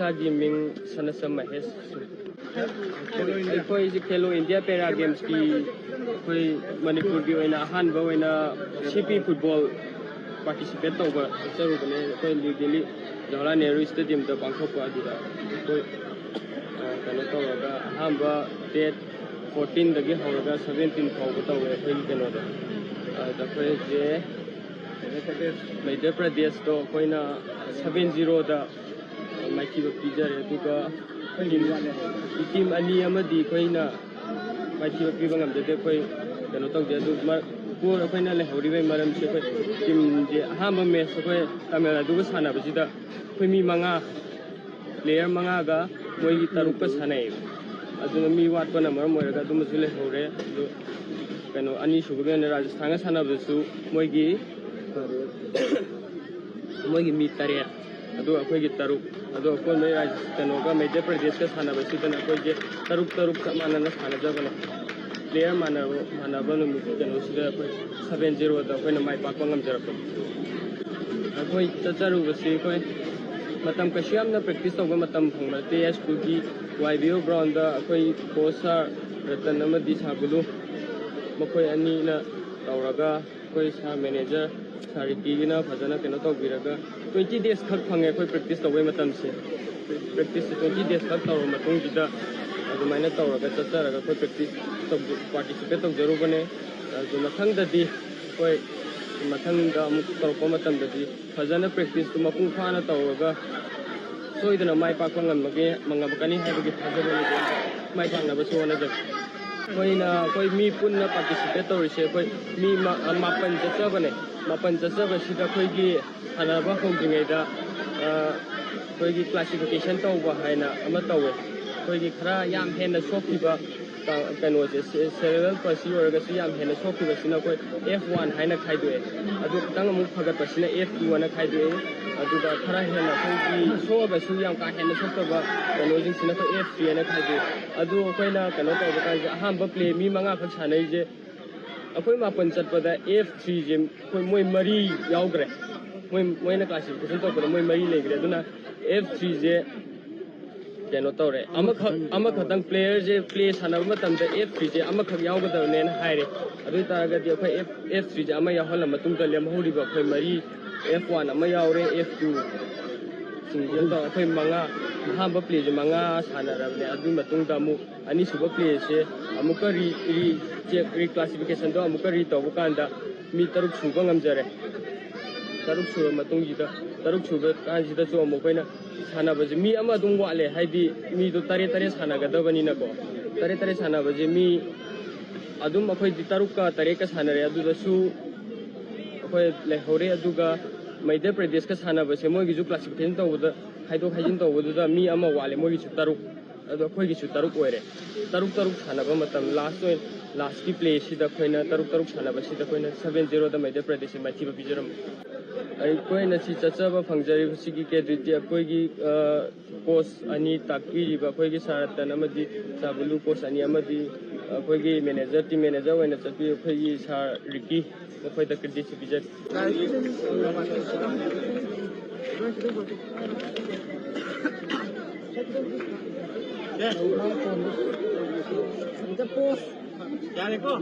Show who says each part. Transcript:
Speaker 1: ꯏꯁꯥꯒꯤ ꯃꯤꯡ ꯁꯅꯁꯝ ꯃꯍꯦꯁ ꯑꯩꯈꯣꯏꯁꯤ ꯈꯦꯂꯣ ꯏꯟꯗꯤꯌꯥ ꯄꯦꯔꯥ ꯒꯦꯝꯁꯀꯤ ꯑꯩꯈꯣꯏ ꯃꯅꯤꯄꯨꯔꯒꯤ ꯑꯣꯏꯅ ꯑꯍꯥꯟꯕ ꯑꯣꯏꯅ CP ꯐꯨꯠꯕꯣꯜ ꯄꯥꯔꯇꯤꯁꯤꯄꯦꯠ ꯇꯧꯕ ꯆꯠꯆꯔꯨꯕꯅꯦ ꯑꯩꯈꯣꯏ ꯅ꯭ꯌꯨ ꯗꯦꯜꯂꯤ ꯖꯋꯥꯍꯔꯂꯥꯜ ꯅꯦꯍꯔꯨ ꯁ꯭ꯇꯦꯗꯤꯌꯝꯗ ꯄꯥꯡꯊꯣꯛꯄ ꯑꯗꯨꯗ ꯑꯩꯈꯣꯏ ꯀꯩꯅꯣ ꯇꯧꯔꯒ ꯑꯍꯥꯟꯕ ꯗꯦꯠ 14ꯗꯒꯤ ꯍꯧꯔꯒ 17 ꯐꯥꯎꯕ ꯇꯧꯋꯦ ꯑꯩꯈꯣꯏꯒꯤ ꯀꯩꯅꯣꯗ ꯑꯗꯨꯗ ꯑꯩꯈꯣꯏꯁꯦ ꯃꯩꯙ꯭ꯌ ꯄ꯭ꯔꯗꯦꯁꯇꯣ ꯑꯩꯈꯣꯏꯅ 7-0ꯗ ꯃꯥꯏꯊꯤꯕ ꯄꯤꯖꯔꯦ ꯑꯗꯨꯒ ꯇꯤꯝ ꯑꯅꯤ ꯑꯃꯗꯤ ꯑꯩꯈꯣꯏꯅ ꯃꯥꯏꯊꯤꯕ ꯄꯤꯕ ꯉꯝꯖꯗꯦ ꯑꯩꯈꯣꯏ ꯀꯩꯅꯣ ꯇꯧꯖꯦ ꯑꯗꯨ ꯑꯩꯈꯣꯏꯅ ꯂꯩꯍꯧꯔꯤꯕꯒꯤ ꯃꯔꯝꯁꯦ ꯑꯩꯈꯣꯏ ꯇꯤꯝꯁꯦ ꯑꯍꯥꯟꯕ ꯃꯦꯠꯆ ꯑꯩꯈꯣꯏ ꯇꯥꯃꯤꯜ ꯅꯥꯗꯨꯒ ꯁꯥꯟꯅꯕꯁꯤꯗ ꯑꯩꯈꯣꯏ ꯃꯤ 5 ꯄ꯭ꯂꯦꯌꯔ 5ꯒ ꯃꯣꯏꯒꯤ 3ꯒ ꯁꯥꯟꯅꯩꯌꯦꯕ ꯑꯗꯨꯅ ꯃꯤ ꯋꯥꯠꯄꯅ ꯃꯔꯝ ꯑꯣꯏꯔꯒ ꯑꯗꯨꯃꯁꯨ ꯂꯩꯍꯧꯔꯦ ꯑꯗꯨ ꯀꯩꯅꯣ ꯑꯅꯤꯁꯨꯕꯒꯤ ꯑꯣꯏꯅ ꯔꯥꯖꯁꯊꯥꯟꯒ ꯁꯥꯟꯅꯕꯗꯁꯨ ꯃꯣꯏꯒꯤ ꯃꯤ 9 ꯑꯗꯨꯒ ꯑꯩꯈꯣꯏꯒꯤ 3 ꯑꯗꯣ ꯑꯩꯈꯣꯏ ꯀꯩꯅꯣꯒ ꯃꯩꯙ꯭ꯌ ꯄ꯭ꯔꯗꯦꯁꯀ ꯁꯥꯟꯅꯕꯁꯤꯗꯅ ꯑꯩꯈꯣꯏꯁꯦ 3 ꯆꯞ ꯃꯥꯟꯅꯅ ꯁꯥꯟꯅꯖꯕꯅꯦ ꯄ꯭ꯂꯦꯌꯔ ꯃꯥꯟꯅꯕ ꯅꯨꯃꯤꯠ ꯀꯩꯅꯣꯁꯤꯗ ꯑꯩꯈꯣꯏ 7-0ꯗ ꯑꯩꯈꯣꯏꯅ ꯃꯥꯏ ꯄꯥꯛꯄ ꯉꯝꯖꯔꯛꯄꯅꯤ ꯑꯩꯈꯣꯏ ꯆꯠꯆꯔꯨꯕꯁꯤ ꯑꯩꯈꯣꯏ ꯃꯇꯝ ꯀꯩꯁꯨ ꯌꯥꯝꯅ ꯄ꯭ꯔꯦꯛꯇꯤꯁ ꯇꯧꯕ ꯃꯇꯝ ꯐꯪꯕ ꯅꯠꯇꯦ ꯁ꯭ꯀꯨꯜꯒꯤ YBO ꯒ꯭ꯔꯥꯎꯟꯗ ꯑꯩꯈꯣꯏ ꯀꯣꯆ ꯁꯥꯔ ꯔꯇꯟ ꯑꯃꯗꯤ ꯁꯥꯒꯨꯂꯨ ꯃꯈꯣꯏ ꯑꯅꯤꯅ ꯇꯧꯔꯒ ꯑꯩꯈꯣꯏ ꯁꯥꯔ ꯃꯦꯅꯦꯖꯔ ꯁꯥꯔ ꯔꯤꯀꯤꯒꯤꯅ ꯐꯖꯅ ꯀꯩꯅꯣ ꯇꯧꯕꯤꯔꯒ 20 days ꯈꯛ ꯐꯪꯉꯦ ꯑꯩꯈꯣꯏ ꯄ꯭ꯔꯦꯛꯇꯤꯁ ꯇꯧꯕꯩ ꯃꯇꯝꯁꯦ ꯄ꯭ꯔꯦꯛꯇꯤꯁ 20 days ꯈꯛ ꯇꯧꯔꯕ ꯃꯇꯨꯡꯁꯤꯗ ꯑꯗꯨꯃꯥꯏꯅ ꯇꯧꯔꯒ ꯆꯠꯆꯔꯒ ꯑꯩꯈꯣꯏ ꯄꯥꯔꯇꯤꯁꯤꯄꯦꯠ ꯇꯧꯖꯔꯨꯕꯅꯦ ꯑꯗꯨ ꯃꯊꯪꯗꯗꯤ ꯑꯩꯈꯣꯏ ꯃꯊꯪꯗ ꯑꯃꯨꯛ ꯇꯧꯔꯛꯄ ꯃꯇꯝꯗꯗꯤ ꯐꯖꯅ ꯄ꯭ꯔꯦꯛꯇꯤꯁꯇꯨ ꯃꯄꯨꯡ ꯐꯥꯅ ꯇꯧꯔꯒ ꯁꯣꯏꯗꯅ ꯃꯥꯏ ꯄꯥꯛꯄ ꯉꯝꯃꯛꯀꯅꯤ ꯍꯥꯏꯕꯒꯤ ꯊꯥꯖꯕ ꯂꯩꯖꯩ ꯃꯥꯏ ꯄꯥꯛꯅꯕꯁꯨ ꯍꯣꯠꯅꯖꯒꯦ ꯑꯩꯈꯣꯏ ꯃꯤ ꯄꯨꯟꯅ ꯄꯥꯔꯇꯤꯁꯤꯄꯦट ꯇꯧꯔꯤꯁꯦ ꯑꯩꯈꯣꯏ ꯃꯤ 9 ꯆꯠꯆꯕꯅꯦ 9 ꯆꯠꯆꯕꯁꯤꯗ ꯑꯩꯈꯣꯏꯒꯤ ꯁꯥꯟꯅꯕ ꯍꯧꯗ꯭ꯔꯤꯉꯩꯗ ꯑꯩꯈꯣꯏꯒꯤ ꯀ꯭ꯂꯥꯁꯤꯐꯤꯀꯦꯁꯟ ꯇꯧꯕ ꯍꯥꯏꯅ ꯑꯃ ꯇꯧꯋꯦ ꯑꯩꯈꯣꯏꯒꯤ ꯈꯔ ꯌꯥꯝ ꯍꯦꯟꯅ ꯁꯣꯛꯈꯤꯕ ꯀꯩꯅꯣꯁꯦ ꯁꯦꯔꯦꯕ꯭ꯔꯦꯜ ꯄꯜꯁꯤ ꯑꯣꯏꯔꯒꯁꯨ ꯌꯥꯝ ꯍꯦꯟꯅ ꯁꯣꯛꯈꯤꯕꯁꯤꯅ ꯑꯩꯈꯣꯏ F1 ꯍꯥꯏꯅ ꯈꯥꯏꯗꯣꯛꯑꯦ ꯑꯗꯨ ꯈꯤꯇꯪ ꯑꯃꯨꯛ ꯐꯒꯠꯄꯁꯤꯅ F2 ꯍꯥꯏꯅ ꯈꯥꯏꯗꯣꯛꯑꯦ ꯑꯗꯨꯒ ꯈꯔ ꯍꯦꯟꯅ ꯑꯩꯈꯣꯏꯒꯤ ꯁꯣꯛꯑꯒꯁꯨ ꯌꯥꯝ ꯀꯥ ꯍꯦꯟꯅ ꯁꯣꯛꯇꯕ ꯀꯩꯅꯣꯁꯤꯡꯁꯤꯅ ꯑꯩꯈꯣꯏ F3 ꯍꯥꯏꯅ ꯈꯥꯏꯗꯣꯛꯑꯦ ꯑꯗꯨ ꯑꯩꯈꯣꯏꯅꯀꯩꯅꯣ ꯇꯧꯕ ꯀꯥꯟꯁꯦ ꯑꯍꯥꯟꯕ ꯄ꯭ꯂꯦ ꯃꯤ 5 ꯈꯛ ꯁꯥꯟꯅꯩꯁꯦ ꯑꯩꯈꯣই 9 ꯆꯠꯄꯗ F3ꯁꯦ ꯑꯩꯈꯣꯏ ꯃꯣꯏ 3 ꯌꯥꯎꯈ꯭ꯔꯦ मोयना क्लासिफिकेशन तौर मोई मरी लेग्रे F3 जे कनो तौरे प्लेयर जे प्ले सानब F3 जे यावगदबने हाइरे F3 जे याहल लेमहौरिब मरी F1 यावरे F2 मंगा अहम प्ले जे मंगा सानरबने अनीसुब प्ले से रिक्लासिफिकेशन री तब कांदा मी 3 सूब ngमजरे 3 सूब सूब कांसिदसु अमुकैना सानबजे मी अमा दुम वाले हाइदि मी दो तरे सानगदबनिनको तरे सानबजे मी अदुम अखोय 3 का 3 का सानरे अदुदसु अखोय लेहौरे अदुगा मध्य प्रदेश का सानबसे मोगिजु क्लासिफिकेशन तौबदा हाइदो हाइजिन तौबदुदा मी अमा वाले मोगिजु 3 अदो अखोयगिसु 3 ओइरे 3 सानब मतम लास्ट की प्ले सिदा खोइना 3 सानबसिदा खोइना 7-0 दा मध्य प्रदेश माइथिबा बिजरम अखोइना सि चचबा फंगजरिबसिगी केद्रिटी अखोइगी कोच अनि ताकीरिबा अखोइगी सारतन अमदि साबुलु कोच अनि अमदि अखोइगी मैनेजर टीम मैनेजर ओइना चपि अखोइगी सार रिकी अखोइदा क्रेडिट बिजर क्या देखो